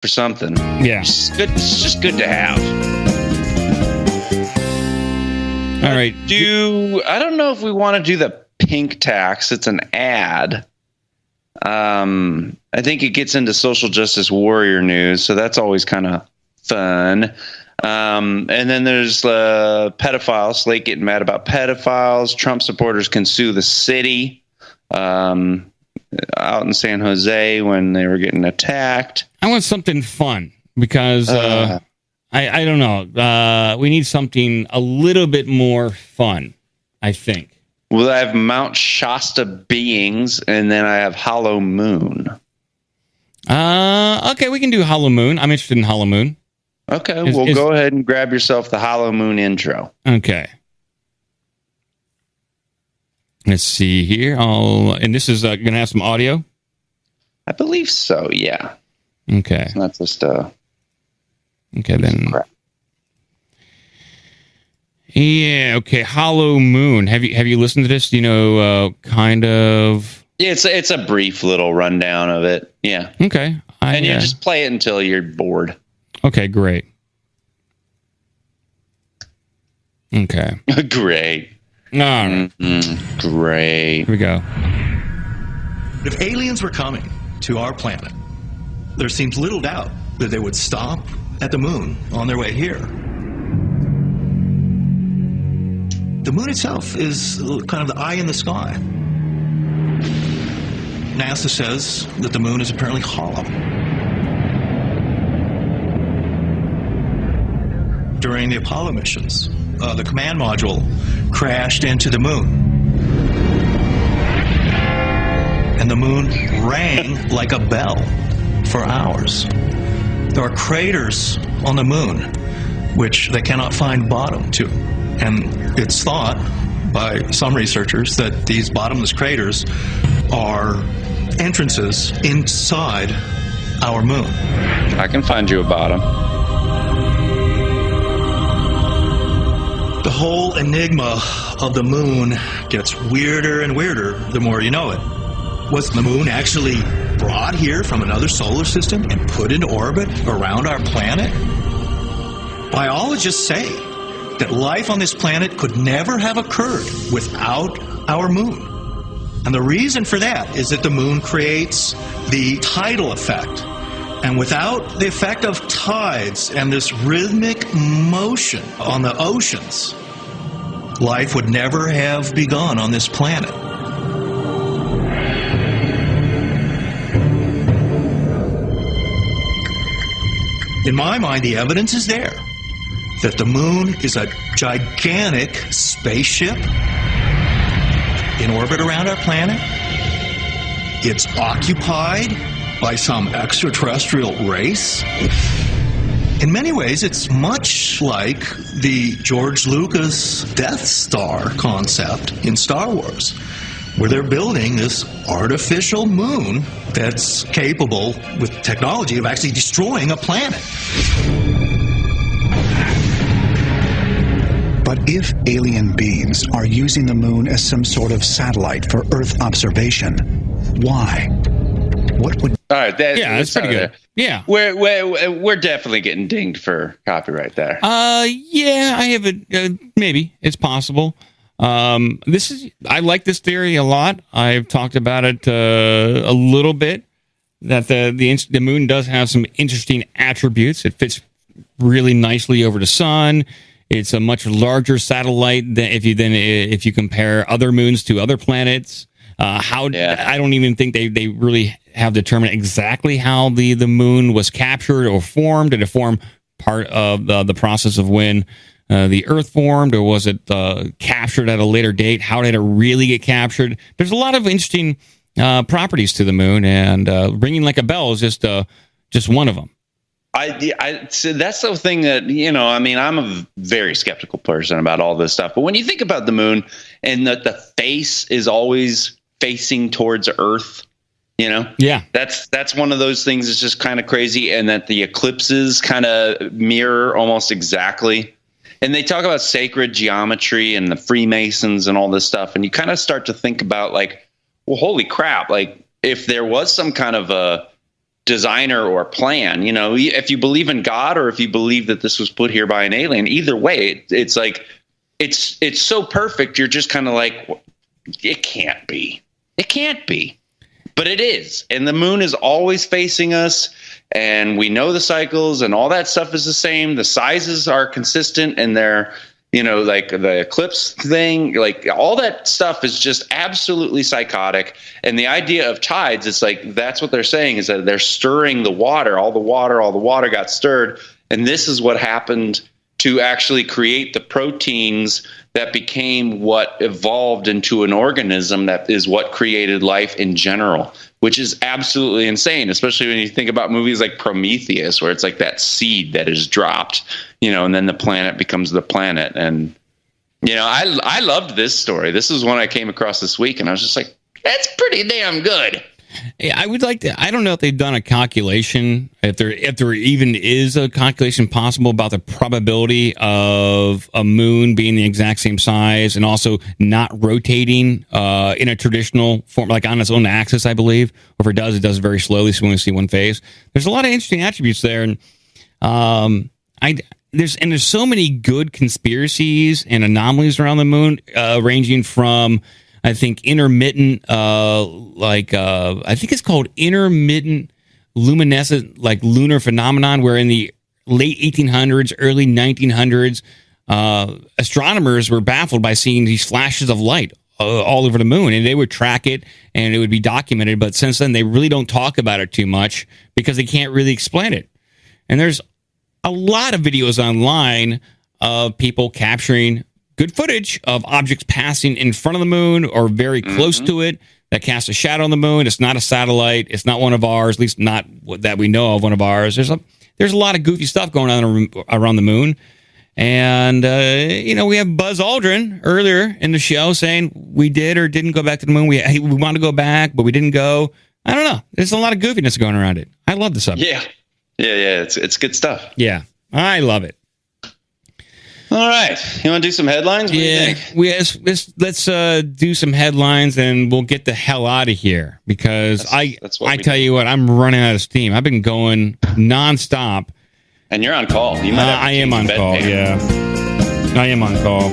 for something. Yeah. It's good. It's just good to have. All right. I don't know if we want to do the pink tax. It's an ad. I think it gets into social justice warrior news, so that's always kind of fun. And then there's pedophiles. Slate getting mad about pedophiles. Trump supporters can sue the city out in San Jose when they were getting attacked. I want something fun because I don't know. We need something a little bit more fun, I think. Well, I have Mount Shasta beings, and then I have Hollow Moon. Okay, we can do Hollow Moon. I'm interested in Hollow Moon. Okay, go ahead and grab yourself the Hollow Moon intro. Okay. Let's see here. And this is going to have some audio? I believe so, yeah. Okay. It's not just okay, then. Crap. Yeah, okay. Hollow Moon. Have you listened to this? Do you know kind of? Yeah, it's a brief little rundown of it. Yeah. Okay. And you just play it until you're bored. Okay, great. Okay. Great. All right. Great. Here we go. If aliens were coming to our planet, there seems little doubt that they would stop at the moon on their way here. The moon itself is kind of the eye in the sky. NASA says that the moon is apparently hollow. During the Apollo missions, the command module crashed into the moon. And the moon rang like a bell for hours. There are craters on the moon which they cannot find bottom to. And it's thought by some researchers that these bottomless craters are entrances inside our moon. I can find you a bottom. The whole enigma of the moon gets weirder and weirder the more you know it. Was the moon actually brought here from another solar system and put into orbit around our planet? Biologists say that life on this planet could never have occurred without our moon. And the reason for that is that the moon creates the tidal effect. And without the effect of tides and this rhythmic motion on the oceans, life would never have begun on this planet. In my mind, the evidence is there that the moon is a gigantic spaceship in orbit around our planet. It's occupied by some extraterrestrial race. In many ways, it's much like the George Lucas Death Star concept in Star Wars, where they're building this artificial moon that's capable, with technology, of actually destroying a planet. But if alien beings are using the moon as some sort of satellite for Earth observation, why? What would... All right, that's pretty good. Yeah, we're definitely getting dinged for copyright there. Yeah, I have a maybe it's possible. I like this theory a lot. I've talked about it a little bit. That the moon does have some interesting attributes. It fits really nicely over the sun. It's a much larger satellite than if you compare other moons to other planets. I don't even think they really have determined exactly how the moon was captured or formed. Did it form part of the process of when the Earth formed, or was it captured at a later date? How did it really get captured? There's a lot of interesting properties to the moon, and ringing like a bell is just one of them. So that's the thing that, I'm a very skeptical person about all this stuff. But when you think about the moon and that the face is always facing towards Earth, yeah, that's one of those things that's just kind of crazy. And that the eclipses kind of mirror almost exactly. And they talk about sacred geometry and the Freemasons and all this stuff. And you kind of start to think about like, well, holy crap, like if there was some kind of a designer or plan. You know, if you believe in God or if you believe that this was put here by an alien, either way, it's like it's so perfect. You're just kind of like, it can't be. It can't be. But it is. And the moon is always facing us. And we know the cycles and all that stuff is the same. The sizes are consistent and they're, you know, like the eclipse thing, like all that stuff is just absolutely psychotic. And the idea of tides, it's like, that's what they're saying, is that they're stirring the water. All the water got stirred. And this is what happened to actually create the proteins that became what evolved into an organism that is what created life in general, which is absolutely insane, especially when you think about movies like Prometheus, where it's like that seed that is dropped, you know, and then the planet becomes the planet. And, you know, I loved this story. This is one I came across this week, and I was just like, that's pretty damn good. Yeah, I would like to. I don't know if they've done a calculation, if there even is a calculation possible about the probability of a moon being the exact same size and also not rotating in a traditional form, like on its own axis, I believe. Or if it does very slowly, so we only see one phase. There's a lot of interesting attributes there, and there's so many good conspiracies and anomalies around the moon, ranging from, I think, intermittent, I think it's called intermittent luminescent, like lunar phenomenon, where in the late 1800s, early 1900s, astronomers were baffled by seeing these flashes of light all over the moon, and they would track it and it would be documented. But since then, they really don't talk about it too much because they can't really explain it. And there's a lot of videos online of people capturing good footage of objects passing in front of the moon or very close to it that cast a shadow on the moon. It's not a satellite. It's not one of ours, at least not that we know of one of ours. There's a lot of goofy stuff going on around the moon. And, you know, we have Buzz Aldrin earlier in the show saying we did or didn't go back to the moon. We wanted to go back, but we didn't go. I don't know. There's a lot of goofiness going around it. I love the subject. Yeah. It's good stuff. Yeah. I love it. All right. You want to do some headlines? What do you think? Let's do some headlines and we'll get the hell out of here because I tell you what, I'm running out of steam. I've been going nonstop. And you're on call. You might have I am on call. Yeah. I am on call.